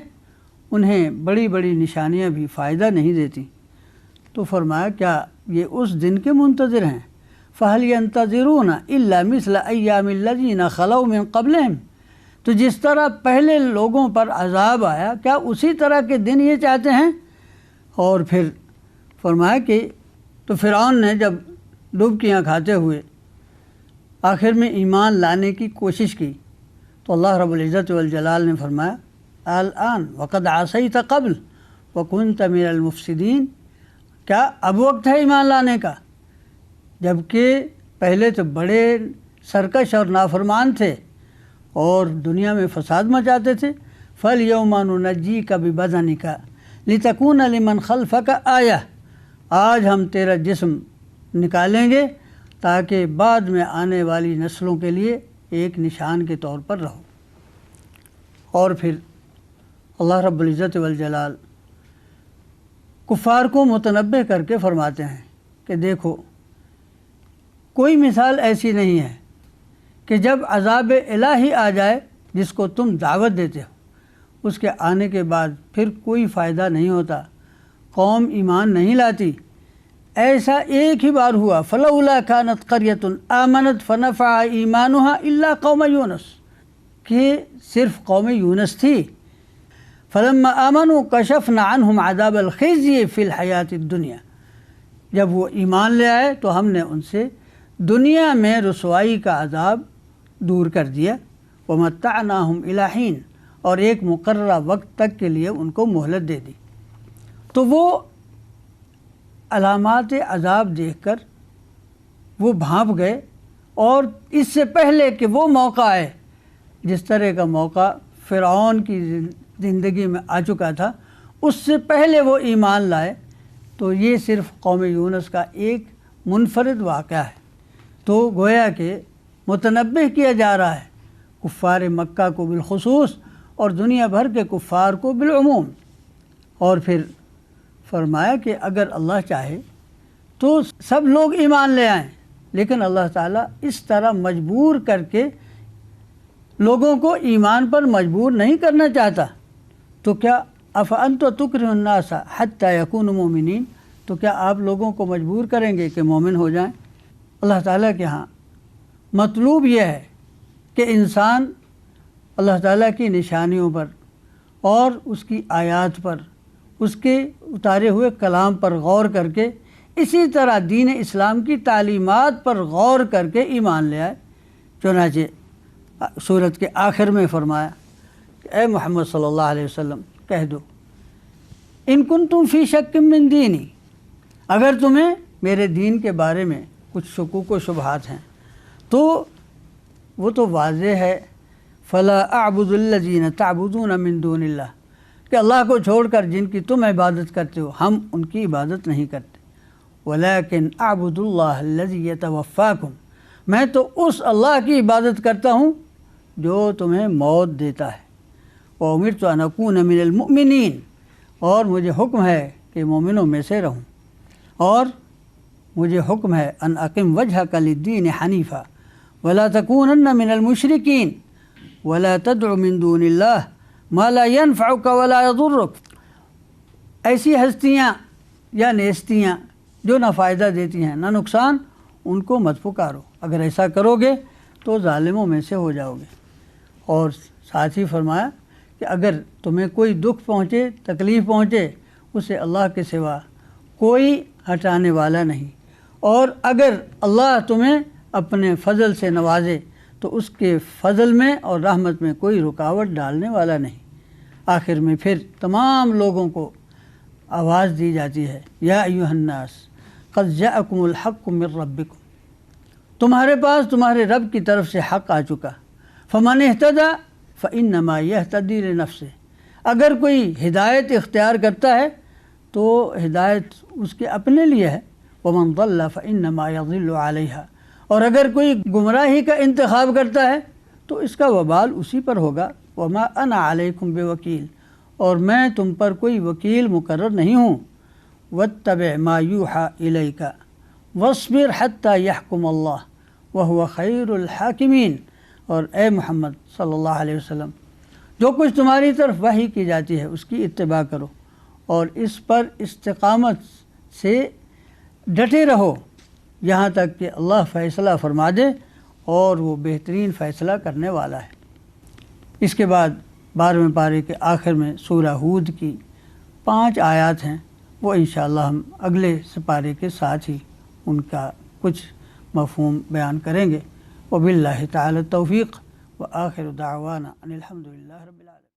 انہیں بڑی بڑی نشانیاں بھی فائدہ نہیں دیتی۔ تو فرمایا کیا یہ اس دن کے منتظر ہیں؟ فَهَلْ يَنْتَظِرُونَ إِلَّا مِثْلَ أَيَّامِ الَّذِينَ خَلَوْا مِن قَبْلِهِمْ، تو جس طرح پہلے لوگوں پر عذاب آیا کیا اسی طرح کے دن یہ چاہتے ہیں؟ اور پھر فرمایا کہ تو فرعون نے جب ڈبکیاں کھاتے ہوئے آخر میں ایمان لانے کی کوشش کی تو اللہ رب العزت والجلال نے فرمایا الآن وقد عصیت قبل وکنت من المفسدین، کیا اب وقت ہے ایمان لانے کا جبکہ پہلے تو بڑے سرکش اور نافرمان تھے اور دنیا میں فساد مچاتے تھے۔ فَالْيَوْمَ نُنَجِّيكَ بِبَدَنِكَ لِتَكُونَ لِمَنْ خَلْفَكَ آیَةً، آج ہم تیرا جسم نکالیں گے تاکہ بعد میں آنے والی نسلوں کے لیے ایک نشان کے طور پر رہو۔ اور پھر اللہ رب العزت والجلال کفار کو متنبہ کر کے فرماتے ہیں کہ دیکھو کوئی مثال ایسی نہیں ہے کہ جب عذاب الہی آ جائے جس کو تم دعوت دیتے ہو، اس کے آنے کے بعد پھر کوئی فائدہ نہیں ہوتا، قوم ایمان نہیں لاتی۔ ایسا ایک ہی بار ہوا، فلولا كانت قریۃ آمنت فنفع ایمانها الا قوم یونس، کہ صرف قوم یونس تھی۔ فلما آمنوا کشفنا عنہم عذاب الخزي فی الحیات الدنیا، جب وہ ایمان لے آئے تو ہم نے ان سے دنیا میں رسوائی کا عذاب دور کر دیا۔ ومتعناہم الی حین، اور ایک مقررہ وقت تک کے لیے ان کو مہلت دے دی۔ تو وہ علامات عذاب دیکھ کر وہ بھانپ گئے، اور اس سے پہلے کہ وہ موقع آئے جس طرح کا موقع فرعون کی زندگی میں آ چکا تھا، اس سے پہلے وہ ایمان لائے، تو یہ صرف قوم یونس کا ایک منفرد واقعہ ہے۔ تو گویا کہ متنبہ کیا جا رہا ہے کفار مکہ کو بالخصوص اور دنیا بھر کے کفار کو بالعموم۔ اور پھر فرمایا کہ اگر اللہ چاہے تو سب لوگ ایمان لے آئیں، لیکن اللہ تعالیٰ اس طرح مجبور کر کے لوگوں کو ایمان پر مجبور نہیں کرنا چاہتا۔ تو کیا افانت تکرہ الناس حتی یکونوا مؤمنین، تو کیا آپ لوگوں کو مجبور کریں گے کہ مومن ہو جائیں؟ اللہ تعالیٰ کے ہاں مطلوب یہ ہے کہ انسان اللہ تعالیٰ کی نشانیوں پر اور اس کی آیات پر، اس کے اتارے ہوئے کلام پر غور کر کے، اسی طرح دین اسلام کی تعلیمات پر غور کر کے ایمان لے آئے۔ چنانچہ سورت کے آخر میں فرمایا کہ اے محمد صلی اللہ علیہ وسلم کہہ دو ان کنتم فی شک من دینی، اگر تمہیں میرے دین کے بارے میں کچھ شکوک و شبہات ہیں تو وہ تو واضح ہے، فلا اعبد الذین تعبدون من دون اللہ، کہ اللہ کو چھوڑ کر جن کی تم عبادت کرتے ہو ہم ان کی عبادت نہیں کرتے، ولیکن اعبد اللہ الذی یتوفاکم، میں تو اس اللہ کی عبادت کرتا ہوں جو تمہیں موت دیتا ہے، وامرت ان اکون من المؤمنین، اور مجھے حکم ہے کہ مومنوں میں سے رہوں، اور مجھے حکم ہے ان اقم وجہک للدین حنیفا ولا تکونن من المشرکین ولا تدع من دون اللہ ما لا ينفعک ولا یضرک، ایسی ہستیاں یا نیستیاں جو نہ فائدہ دیتی ہیں نہ نقصان، ان کو مت پکارو، اگر ایسا کرو گے تو ظالموں میں سے ہو جاؤ گے۔ اور ساتھ ہی فرمایا کہ اگر تمہیں کوئی دکھ پہنچے، تکلیف پہنچے، اسے اللہ کے سوا کوئی ہٹانے والا نہیں، اور اگر اللہ تمہیں اپنے فضل سے نوازے تو اس کے فضل میں اور رحمت میں کوئی رکاوٹ ڈالنے والا نہیں۔ آخر میں پھر تمام لوگوں کو آواز دی جاتی ہے، یا ایھا الناس قد جاءکم الحق من ربکم، تمہارے پاس تمہارے رب کی طرف سے حق آ چکا، فمن اہتدی فانما یہتدی لنفسہ، اگر کوئی ہدایت اختیار کرتا ہے تو ہدایت اس کے اپنے لیے ہے، ومن ضل فانما یضل علیہا، اور اگر کوئی گمراہی کا انتخاب کرتا ہے تو اس کا وبال اسی پر ہوگا، وما انا علیکم بوکیل، اور میں تم پر کوئی وکیل مقرر نہیں ہوں، واتبع ما یوحی الیک واصبر حتی یحکم اللہ وہو خیر الحاکمین، اور اے محمد صلی اللہ علیہ وسلم جو کچھ تمہاری طرف وحی کی جاتی ہے اس کی اتباع کرو اور اس پر استقامت سے ڈٹے رہو یہاں تک کہ اللہ فیصلہ فرما دے، اور وہ بہترین فیصلہ کرنے والا ہے۔ اس کے بعد 12ویں پارے کے آخر میں سورہ ہود کی 5 آیات ہیں، وہ انشاءاللہ ہم اگلے سپارے کے ساتھ ہی ان کا کچھ مفہوم بیان کریں گے۔ وباللہ تعالی التوفیق وآخر دعوانا ان الحمد للہ رب العالمین.